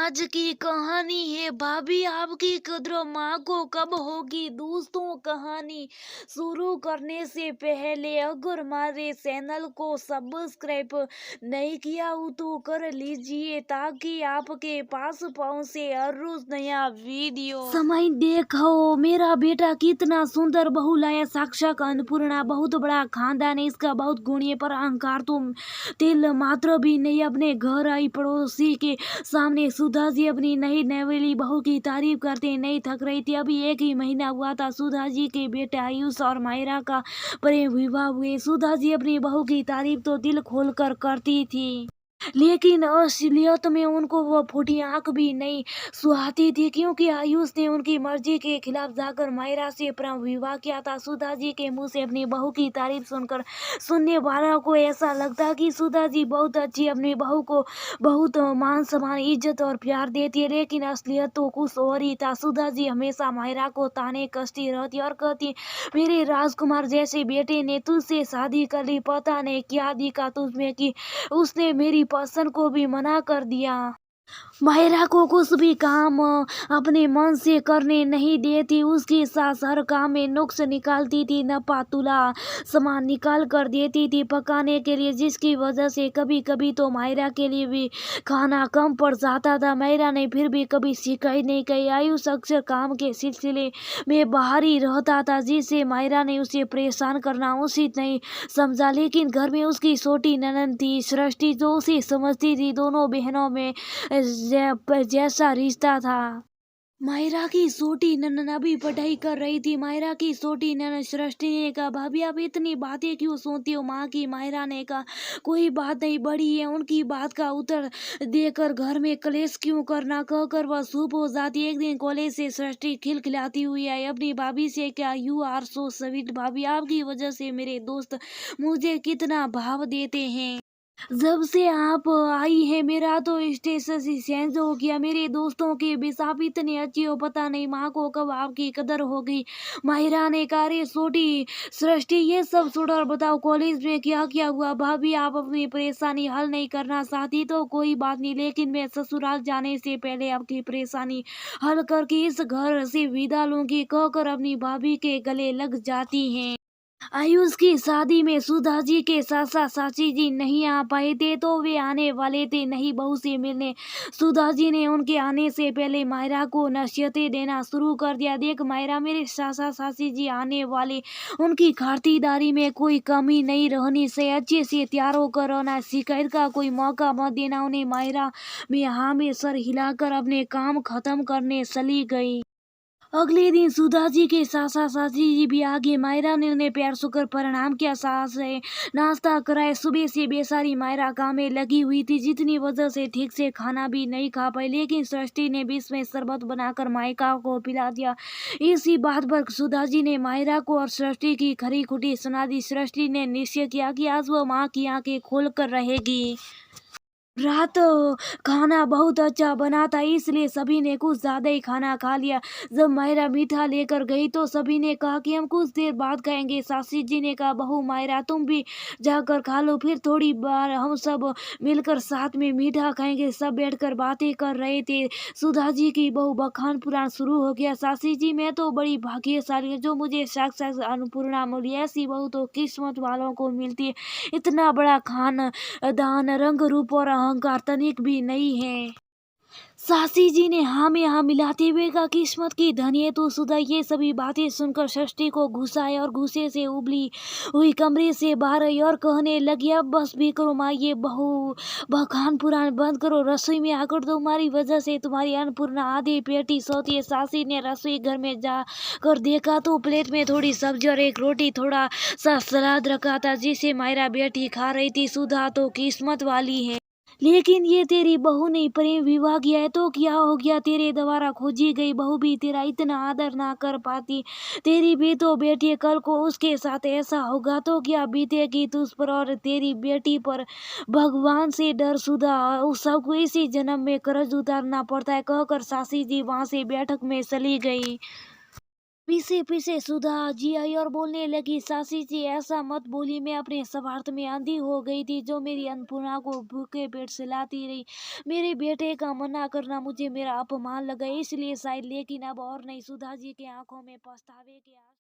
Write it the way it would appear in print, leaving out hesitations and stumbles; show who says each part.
Speaker 1: आज की कहानी है भाभी आपकी कद्र माँ को कब होगी। दोस्तों, कहानी शुरू करने से पहले अगर हमारे चैनल को सब्सक्राइब नहीं किया हो तो कर लीजिए ताकि आपके पास पहुंचे हर रोज नया वीडियो। समय देखो, मेरा बेटा कितना सुंदर बहू लाया। साक्षात अन्नपूर्णा, बहुत बड़ा खानदान है इसका, बहुत गुणी है, पर अहंकार तो तिल मात्र भी नहीं। अपने घर आई पड़ोसी के सामने सुधा जी अपनी नई नवेली बहू की तारीफ करते नहीं थक रही थी। अभी एक ही महीना हुआ था सुधा जी के बेटे आयुष और मायरा का प्रेम विवाह हुए। सुधा जी अपनी बहू की तारीफ तो दिल खोल कर करती थी, लेकिन असलियत में उनको वो फूटी आंख भी नहीं सुहाती थी, क्योंकि आयुष ने उनकी मर्जी के खिलाफ जाकर मायरा से प्रेम विवाह किया था। सुधा जी के मुंह से अपनी बहू की तारीफ सुनकर सुनने वालों को ऐसा लगता कि सुधा जी बहुत अच्छी, अपनी बहू को बहुत मान सम्मान इज्जत और प्यार देती है, लेकिन असलियत तो कुछ और ही था। सुधा जी हमेशा मायरा को ताने कसती रहती और कहती, मेरे राजकुमार जैसे बेटे ने तुझसे शादी कर ली, पता नहीं क्या दिखा तुझमें कि उसने मेरी पसंद को भी मना कर दिया। मायरा को कुछ भी काम अपने मन से करने नहीं देती। उसकी सास हर काम में नुक्स निकालती थी, नपा तुला सामान निकाल कर देती थी पकाने के लिए, जिसकी वजह से कभी कभी तो मायरा के लिए भी खाना कम पड़ जाता था। मायरा ने फिर भी कभी शिकायत नहीं की। आयुष अक्सर काम के सिलसिले में बाहर ही रहता था, जिससे मायरा ने उसे परेशान करना उचित नहीं समझा, लेकिन घर में उसकी छोटी ननद थी सृष्टि, जो उसे समझती थी। दोनों बहनों में जैसा रिश्ता था। मायरा की छोटी ननद अभी पढ़ाई कर रही थी। मायरा की छोटी ननद सृष्टि ने कहा, भाभी आप इतनी बातें क्यों सुनती हो माँ की। मायरा ने कहा, कोई बात नहीं, बड़ी है, उनकी बात का उत्तर देकर घर में कलेश क्यों करना, कहकर वह चुप हो जाती। एक दिन कॉलेज से सृष्टि खिलखिलाती हुई आई अपनी भाभी से, क्या यू आर सो स्वीट भाभी, आपकी वजह से मेरे दोस्त मुझे कितना भाव देते हैं। जब से आप आई है मेरा तो स्टेटस ही चेंज हो गया। मेरे दोस्तों के बीच आप इतनी अच्छी हो, पता नहीं माँ को कब आपकी कदर हो गई। माहिरा ने कहा, रे छोटी सृष्टि ये सब छोड़ो और बताओ कॉलेज में क्या क्या हुआ। भाभी आप अपनी परेशानी हल नहीं करना चाहती तो कोई बात नहीं, लेकिन मैं ससुराल जाने से पहले आपकी परेशानी हल करके इस घर से विदा लूंगी, कहकर अपनी भाभी के गले लग जाती हैं। आयुष की शादी में सुधा जी के सासा साची जी नहीं आ पाए थे, तो वे आने वाले थे नई बहू से मिलने। सुधा जी ने उनके आने से पहले मायरा को नसीहतें देना शुरू कर दिया, देख मायरा मेरे सासा साची जी आने वाले, उनकी खातिरदारी में कोई कमी नहीं रहनी से, अच्छे से तैयार होकर रहना, शिकायत का कोई मौका मत देना उन्हें। मायरा में हाँ में सर हिलाकर अपने काम खत्म करने चली गई। अगले दिन सुधा जी के सासा सासी जी भी आगे। मायरा ने उन्हें प्यार सुकर प्रणाम किया, सास है नाश्ता कराए। सुबह से बेसारी मायरा काम में लगी हुई थी, जितनी वजह से ठीक से खाना भी नहीं खा पाई, लेकिन सृष्टि ने बीच में शरबत बनाकर मायका को पिला दिया। इसी बात पर सुधा जी ने मायरा को और सृष्टि की खरी खुटी सुना दी। सृष्टि ने निश्चय किया कि आज वह माँ की आंखें खोल कर रहेगी। रात खाना बहुत अच्छा बना था, इसलिए सभी ने कुछ ज्यादा ही खाना खा लिया। जब मायरा मीठा लेकर गई तो सभी ने कहा कि हम कुछ देर बाद खाएंगे। सासी जी ने कहा, बहू मायरा तुम भी जाकर खा लो, फिर थोड़ी बार हम सब मिलकर साथ में मीठा खाएंगे। सब बैठकर बातें कर रहे थे। सुधा जी की बहू बखान पुराण शुरू हो गया, सासी जी मैं तो बड़ी भाग्यशाली हूँ जो मुझे साक्षात अन्नपूर्णा मिली, ऐसी बहू तो किस्मत वालों को मिलती है। इतना बड़ा खान दान, रंग रूप और अहंकार तनिक भी नहीं है। सासी जी ने हाँ में हाँ मिलाते हुए कहा, किस्मत की धनी है तू सुधा। ये सभी बातें सुनकर सृष्टि को गुस्सा आया और गुस्से से उबली हुई कमरे से बाहर आई और कहने लगी, अब बस भी करो माँ, ये बहू बखान पुराण बंद करो, रसोई में आकर तुम्हारी वजह से तुम्हारी अन्नपूर्णा आधी पेटी सोती है। सासी ने रसोई घर में जाकर देखा तो प्लेट में थोड़ी सब्जी और एक रोटी, थोड़ा सा सलाद रखा था, जिसे मायरा बेटी खा रही थी। सुधा तो किस्मत वाली है, लेकिन ये तेरी बहू ने प्रेम विवाह किया है तो क्या हो गया, तेरे द्वारा खोजी गई बहू भी तेरा इतना आदर ना कर पाती। तेरी भी तो बेटी है, कल को उसके साथ ऐसा होगा तो क्या बीतेगी तुझ पर और तेरी बेटी पर। भगवान से डर सुधा, उस सबको इसी जन्म में कर्ज उतारना पड़ता है, कहकर सासी जी वहां से बैठक में चली गई। पीछे पीछे सुधा जी आई और बोलने लगी, सासी जी ऐसा मत बोली, मैं अपने स्वार्थ में अंधी हो गई थी जो मेरी अन्नपूर्णा को भूखे पेट सिलाती रही। मेरे बेटे का मना करना मुझे मेरा अपमान लगा, इसलिए शायद, लेकिन अब और नहीं। सुधा जी की आंखों में पछतावे के आंसू